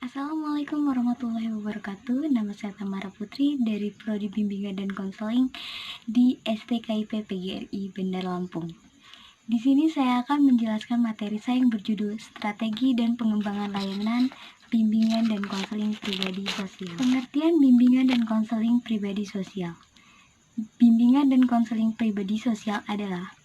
Assalamualaikum warahmatullahi wabarakatuh. Nama saya Tamara Putri dari Prodi Bimbingan dan Konseling di STKIP PGRI Bandar Lampung. Di sini saya akan menjelaskan materi saya yang berjudul Strategi dan Pengembangan Layanan Bimbingan dan Konseling Pribadi Sosial. Pengertian bimbingan dan konseling pribadi sosial. Bimbingan dan konseling pribadi sosial adalah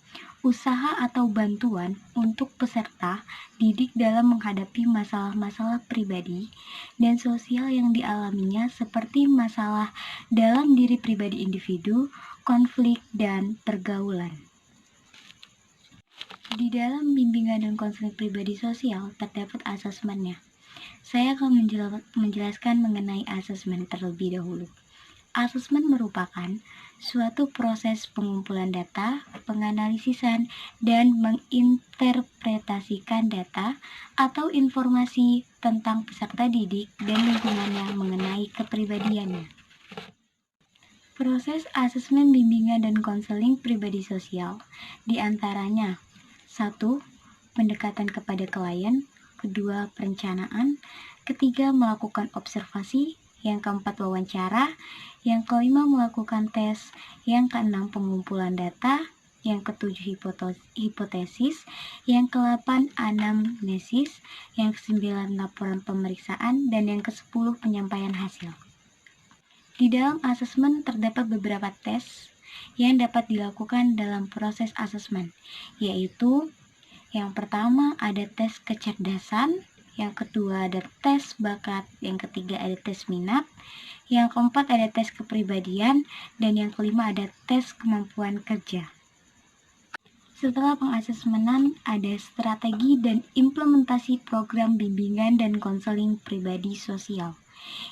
usaha atau bantuan untuk peserta didik dalam menghadapi masalah-masalah pribadi dan sosial yang dialaminya seperti masalah dalam diri pribadi individu, konflik, dan pergaulan. Di dalam bimbingan dan konseling pribadi sosial terdapat asesmennya. Saya akan menjelaskan mengenai asesmen terlebih dahulu. Asesmen merupakan suatu proses pengumpulan data, penganalisisan, dan menginterpretasikan data atau informasi tentang peserta didik dan lingkungannya mengenai kepribadiannya. Proses asesmen bimbingan dan konseling pribadi sosial diantaranya 1. Pendekatan kepada klien, kedua perencanaan, ketiga melakukan observasi, yang keempat wawancara, yang kelima melakukan tes, yang keenam pengumpulan data, yang ketujuh hipotesis, yang kedelapan anamnesis, yang kesembilan laporan pemeriksaan, dan yang kesepuluh penyampaian hasil. Di dalam asesmen terdapat beberapa tes yang dapat dilakukan dalam proses asesmen, yaitu yang pertama ada tes kecerdasan, yang kedua ada tes bakat, yang ketiga ada tes minat, yang keempat ada tes kepribadian, dan yang kelima ada tes kemampuan kerja. Setelah pengasesmenan, ada strategi dan implementasi program bimbingan dan konseling pribadi sosial.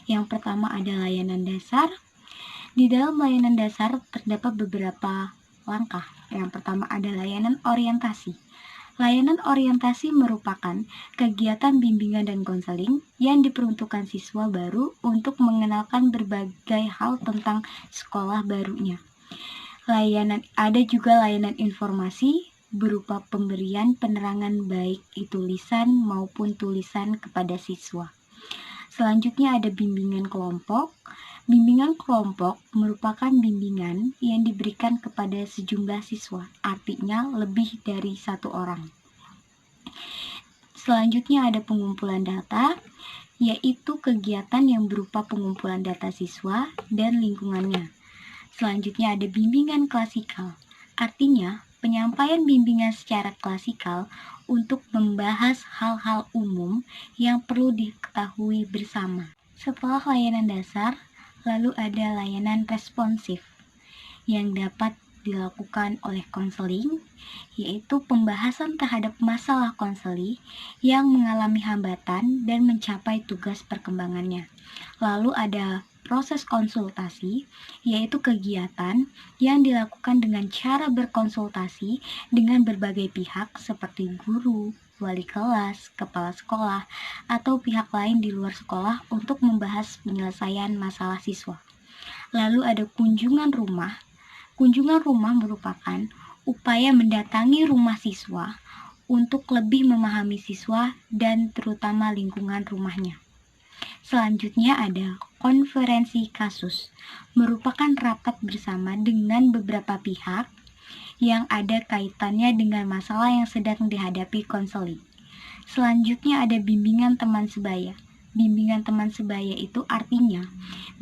Yang pertama ada layanan dasar. Di dalam layanan dasar terdapat beberapa langkah. Yang pertama ada layanan orientasi. Layanan orientasi merupakan kegiatan bimbingan dan konseling yang diperuntukkan siswa baru untuk mengenalkan berbagai hal tentang sekolah barunya. Ada juga layanan informasi berupa pemberian penerangan baik itu lisan maupun tulisan kepada siswa. Selanjutnya ada bimbingan kelompok. Bimbingan kelompok merupakan bimbingan yang diberikan kepada sejumlah siswa, artinya lebih dari satu orang. Selanjutnya ada pengumpulan data, yaitu kegiatan yang berupa pengumpulan data siswa dan lingkungannya. Selanjutnya ada bimbingan klasikal, artinya penyampaian bimbingan secara klasikal untuk membahas hal-hal umum yang perlu diketahui bersama. Setelah layanan dasar, lalu ada layanan responsif yang dapat dilakukan oleh konseling, yaitu pembahasan terhadap masalah konseli yang mengalami hambatan dan mencapai tugas perkembangannya. Lalu ada proses konsultasi, yaitu kegiatan yang dilakukan dengan cara berkonsultasi dengan berbagai pihak seperti guru, wali kelas, kepala sekolah, atau pihak lain di luar sekolah untuk membahas penyelesaian masalah siswa. Lalu ada kunjungan rumah. Kunjungan rumah merupakan upaya mendatangi rumah siswa untuk lebih memahami siswa dan terutama lingkungan rumahnya. Selanjutnya ada konferensi kasus, merupakan rapat bersama dengan beberapa pihak yang ada kaitannya dengan masalah yang sedang dihadapi konseling. Selanjutnya ada bimbingan teman sebaya. Bimbingan teman sebaya itu artinya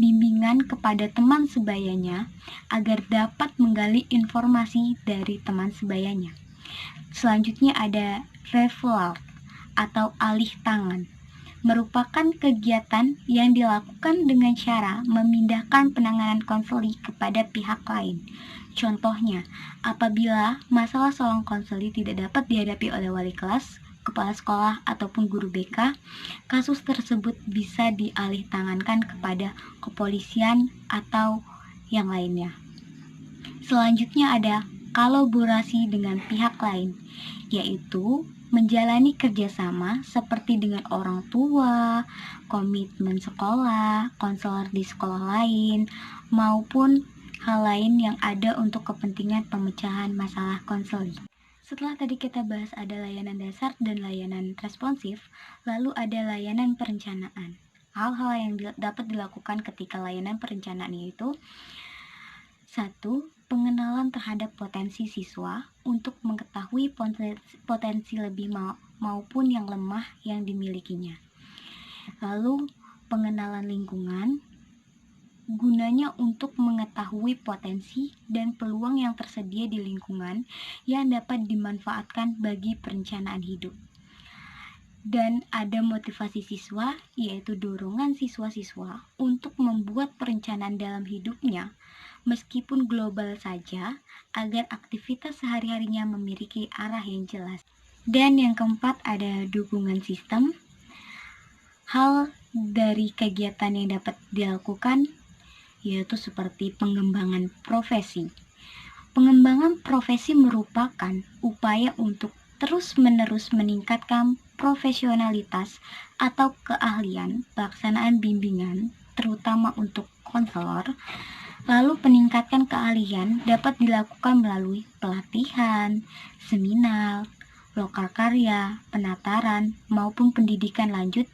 bimbingan kepada teman sebayanya agar dapat menggali informasi dari teman sebayanya. Selanjutnya ada referral atau alih tangan, merupakan kegiatan yang dilakukan dengan cara memindahkan penanganan konseling kepada pihak lain. Contohnya, apabila masalah seorang konseli tidak dapat dihadapi oleh wali kelas, kepala sekolah, ataupun guru BK, kasus tersebut bisa dialih tangankan kepada kepolisian atau yang lainnya. Selanjutnya ada kolaborasi dengan pihak lain, yaitu menjalani kerjasama seperti dengan orang tua, komitmen sekolah, konselor di sekolah lain, maupun hal lain yang ada untuk kepentingan pemecahan masalah konseling. Setelah tadi kita bahas ada layanan dasar dan layanan responsif, lalu ada layanan perencanaan. Hal-hal yang dapat dilakukan ketika layanan perencanaan itu: 1. Pengenalan terhadap potensi siswa untuk mengetahui potensi lebih maupun yang lemah yang dimilikinya. Lalu, pengenalan lingkungan, gunanya untuk mengetahui potensi dan peluang yang tersedia di lingkungan yang dapat dimanfaatkan bagi perencanaan hidup. Dan ada motivasi siswa, yaitu dorongan siswa-siswa untuk membuat perencanaan dalam hidupnya, meskipun global saja, agar aktivitas sehari-harinya memiliki arah yang jelas. Dan yang keempat ada dukungan sistem. Hal dari kegiatan yang dapat dilakukan yaitu seperti pengembangan profesi. Pengembangan profesi merupakan upaya untuk terus-menerus meningkatkan profesionalitas atau keahlian pelaksanaan bimbingan, terutama untuk konselor. Lalu peningkatan keahlian dapat dilakukan melalui pelatihan, seminar, lokal karya, penataran, maupun pendidikan lanjut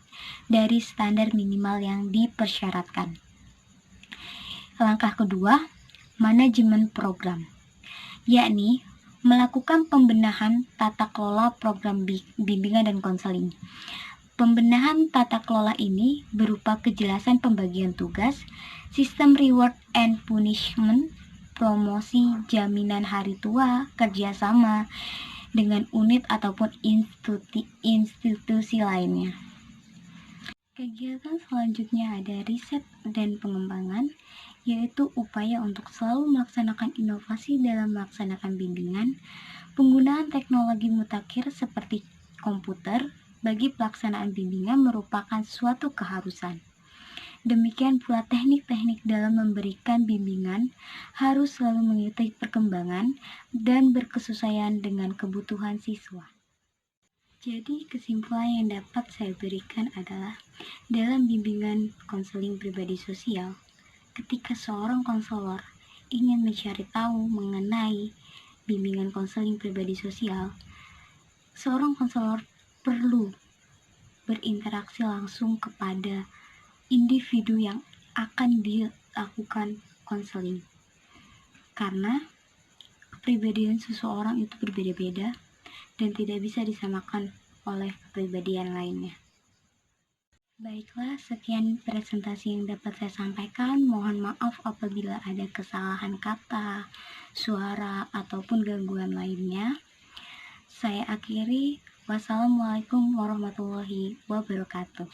dari standar minimal yang dipersyaratkan. Langkah kedua, manajemen program, yakni melakukan pembenahan tata kelola program bimbingan dan konseling. Pembenahan tata kelola ini berupa kejelasan pembagian tugas, sistem reward and punishment, promosi, jaminan hari tua, kerjasama dengan unit ataupun institusi lainnya. Kegiatan selanjutnya ada riset dan pengembangan, yaitu upaya untuk selalu melaksanakan inovasi dalam melaksanakan bimbingan. Penggunaan teknologi mutakhir seperti komputer bagi pelaksanaan bimbingan merupakan suatu keharusan. Demikian pula teknik-teknik dalam memberikan bimbingan harus selalu mengikuti perkembangan dan berkesesuaian dengan kebutuhan siswa. Jadi kesimpulan yang dapat saya berikan adalah dalam bimbingan konseling pribadi sosial, ketika seorang konselor ingin mencari tahu mengenai bimbingan konseling pribadi sosial, seorang konselor perlu berinteraksi langsung kepada individu yang akan dilakukan konseling. Karena kepribadian seseorang itu berbeda-beda dan tidak bisa disamakan oleh kepribadian lainnya. Baiklah, sekian presentasi yang dapat saya sampaikan. Mohon maaf apabila ada kesalahan kata, suara, ataupun gangguan lainnya. Saya akhiri. Wassalamualaikum warahmatullahi wabarakatuh.